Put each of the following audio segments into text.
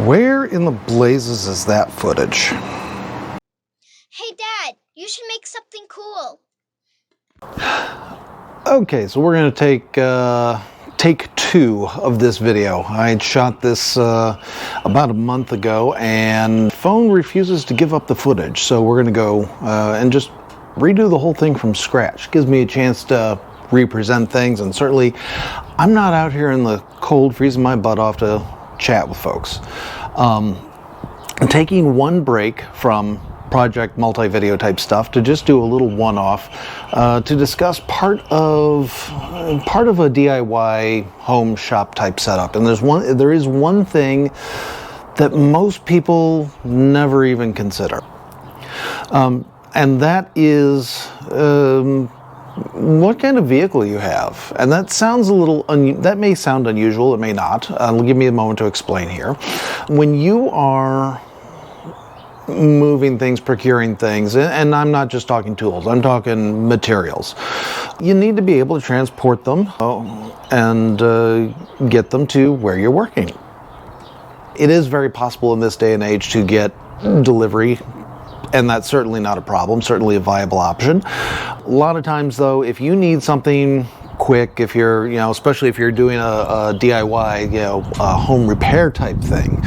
Where in the blazes is that footage? Hey, Dad, you should make something cool. Okay, so we're going to take two of this video. I had shot this about a month ago, and phone refuses to give up the footage. So we're going to go and just redo the whole thing from scratch. Gives me a chance to represent things, and certainly I'm not out here in the cold freezing my butt off to chat with folks. Taking one break from project multi-video type stuff to just do a little one-off to discuss part of a DIY home shop type setup. And there is one thing that most people never even consider, and that is what kind of vehicle you have. And that sounds a little that may sound unusual, it may not. Give me a moment to explain here. When you are moving things, procuring things, and I'm not just talking tools, I'm talking materials, you need to be able to transport them and get them to where you're working. It is very possible in this day and age to get delivery, and that's certainly not a problem, certainly a viable option. A lot of times though, if you need something quick, if you're, especially if you're doing a DIY, a home repair type thing,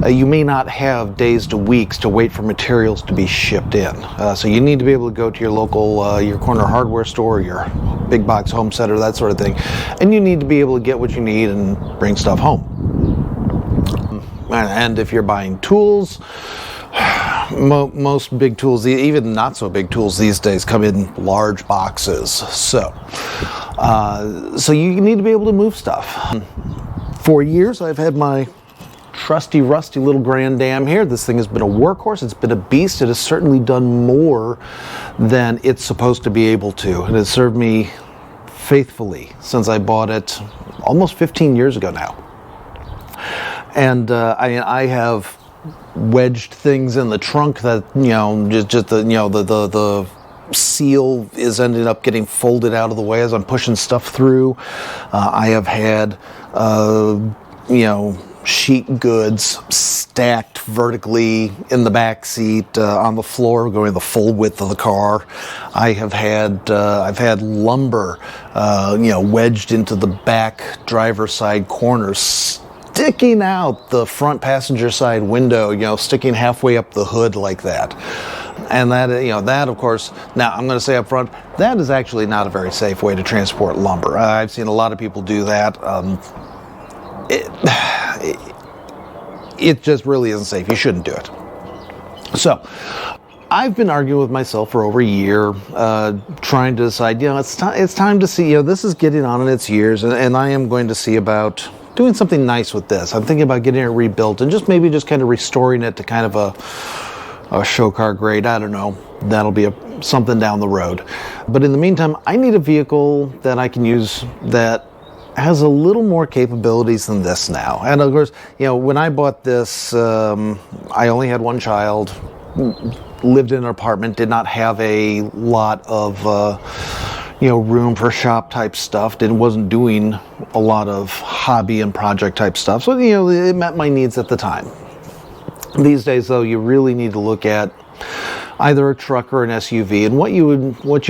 you may not have days to weeks to wait for materials to be shipped in. So you need to be able to go to your local, your corner hardware store, your big box home center, that sort of thing, and you need to be able to get what you need and bring stuff home. And if you're buying tools, most big tools, even not so big tools these days, come in large boxes. So you need to be able to move stuff. For years, I've had my trusty, rusty little Grand Dam here. This thing has been a workhorse. It's been a beast. It has certainly done more than it's supposed to be able to. And it has served me faithfully since I bought it almost 15 years ago now. And I have wedged things in the trunk that the seal is ending up getting folded out of the way as I'm pushing stuff through. I have had sheet goods stacked vertically in the back seat on the floor, going the full width of the car. I've had lumber wedged into the back driver's side corners, sticking out the front passenger side window, sticking halfway up the hood like that. And that of course, now I'm going to say up front, that is actually not a very safe way to transport lumber. I've seen a lot of people do that. It just really isn't safe. You shouldn't do it. So I've been arguing with myself for over a year, trying to decide, it's time to see, this is getting on in its years, and I am going to see about doing something nice with this. I'm thinking about getting it rebuilt and just kind of restoring it to kind of a show car grade. I don't know. That'll be something down the road. But in the meantime, I need a vehicle that I can use that has a little more capabilities than this now. And of course, when I bought this, I only had one child, lived in an apartment, did not have a lot of room for shop type stuff, wasn't doing a lot of hobby and project type stuff. So, it met my needs at the time. These days though, you really need to look at either a truck or an SUV, and what you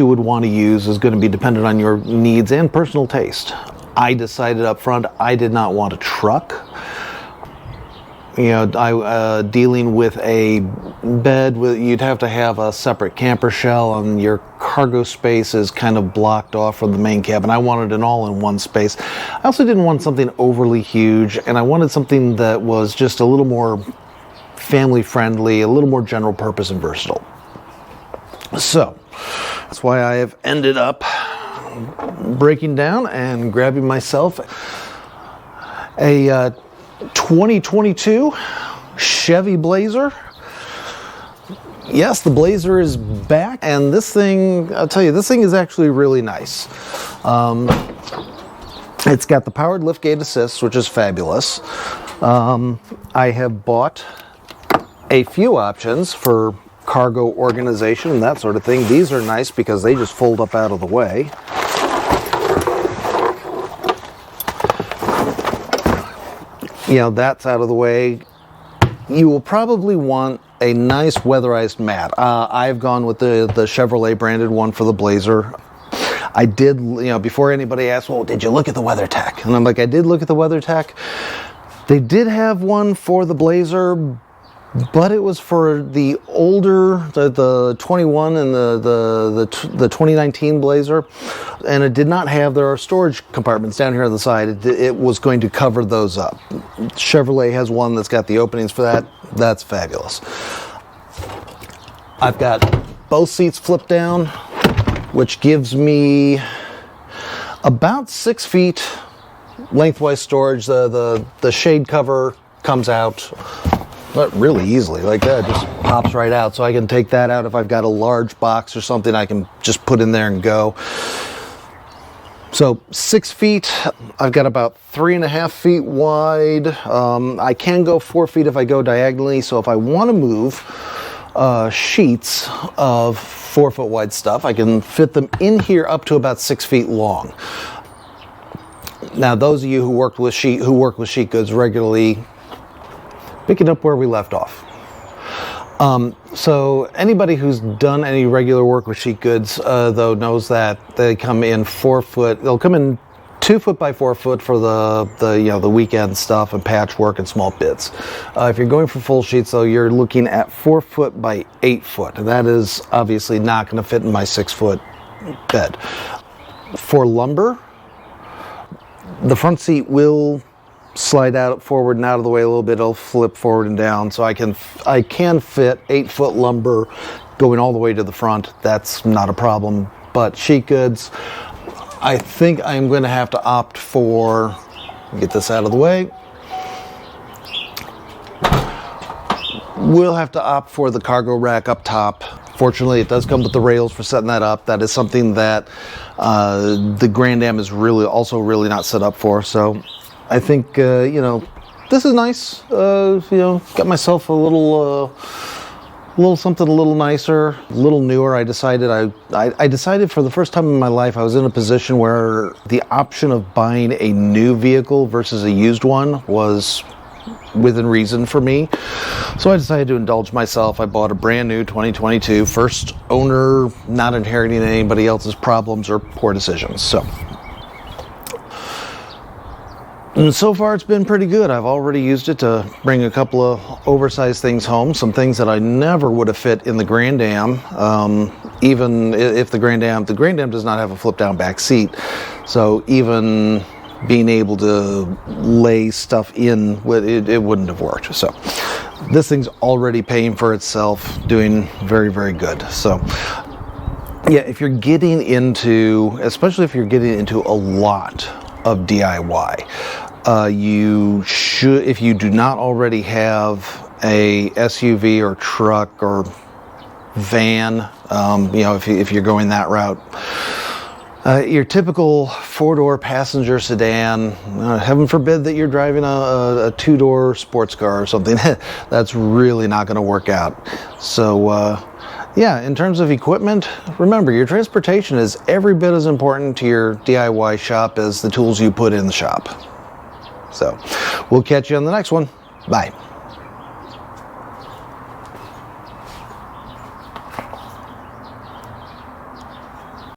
would want to use is going to be dependent on your needs and personal taste. I decided up front I did not want a truck. Dealing with a bed, you'd have to have a separate camper shell, and your cargo space is kind of blocked off from the main cabin. I wanted an all-in-one space. I also didn't want something overly huge, and I wanted something that was just a little more family-friendly, a little more general purpose and versatile. So that's why I have ended up breaking down and grabbing myself a 2022 Chevy Blazer. Yes, the Blazer is back, and this thing, I'll tell you, this thing is actually really nice. It's got the powered liftgate assist, which is fabulous. I have bought a few options for cargo organization and that sort of thing. These are nice because they just fold up out of the way. That's out of the way. you will probably want a nice weatherized mat. I've gone with the Chevrolet branded one for the Blazer. I did, before anybody asks, well, did you look at the WeatherTech? And I'm like, I did look at the WeatherTech. They did have one for the Blazer, but it was for the older, the 21 and the 2019 Blazer, and it did not have their storage compartments down here on the side. It was going to cover those up. Chevrolet has one that's got the openings for that. That's fabulous. I've got both seats flipped down, which gives me about 6 feet lengthwise storage. The shade cover comes out really easily like that. It just pops right out, so I can take that out if I've got a large box or something. I can just put in there and go. So 6 feet. I've got about 3.5 feet wide. I can go 4 feet if I go diagonally, so if I want to move sheets of 4 foot wide stuff, I can fit them in here up to about 6 feet long. Now, those of you who work with sheet goods regularly, pick it up where we left off. So anybody who's done any regular work with sheet goods, though, knows that they come in 4 foot. They'll come in 2 foot by 4 foot for the weekend stuff and patchwork and small bits. If you're going for full sheets, though, you're looking at 4 foot by 8 foot, and that is obviously not going to fit in my 6 foot bed. For lumber, the front seat will slide out forward and out of the way a little bit. It'll flip forward and down, so I can fit 8 foot lumber going all the way to the front. That's not a problem. But sheet goods, I think I'm going to have to opt for, get this out of the way, we'll have to opt for the cargo rack up top. Fortunately, it does come with the rails for setting that up. That is something that the Grand Am is really not set up for. So I think, this is nice. Got myself a little something a little nicer, a little newer. I decided for the first time in my life I was in a position where the option of buying a new vehicle versus a used one was within reason for me. So I decided to indulge myself. I bought a brand new 2022, first owner, not inheriting anybody else's problems or poor decisions. And so far it's been pretty good. I've already used it to bring a couple of oversized things home, some things that I never would have fit in the Grand Am, even if the Grand Am does not have a flip down back seat. So even being able to lay stuff in, it wouldn't have worked. So this thing's already paying for itself, doing very, very good. So yeah, if you're getting into, especially if you're getting into a lot of DIY, you should, if you do not already have a SUV or truck or van, if you're going that route, your typical 4-door passenger sedan, heaven forbid that you're driving a 2-door sports car or something, that's really not going to work out. So yeah, in terms of equipment, remember, your transportation is every bit as important to your DIY shop as the tools you put in the shop. So we'll catch you on the next one. Bye.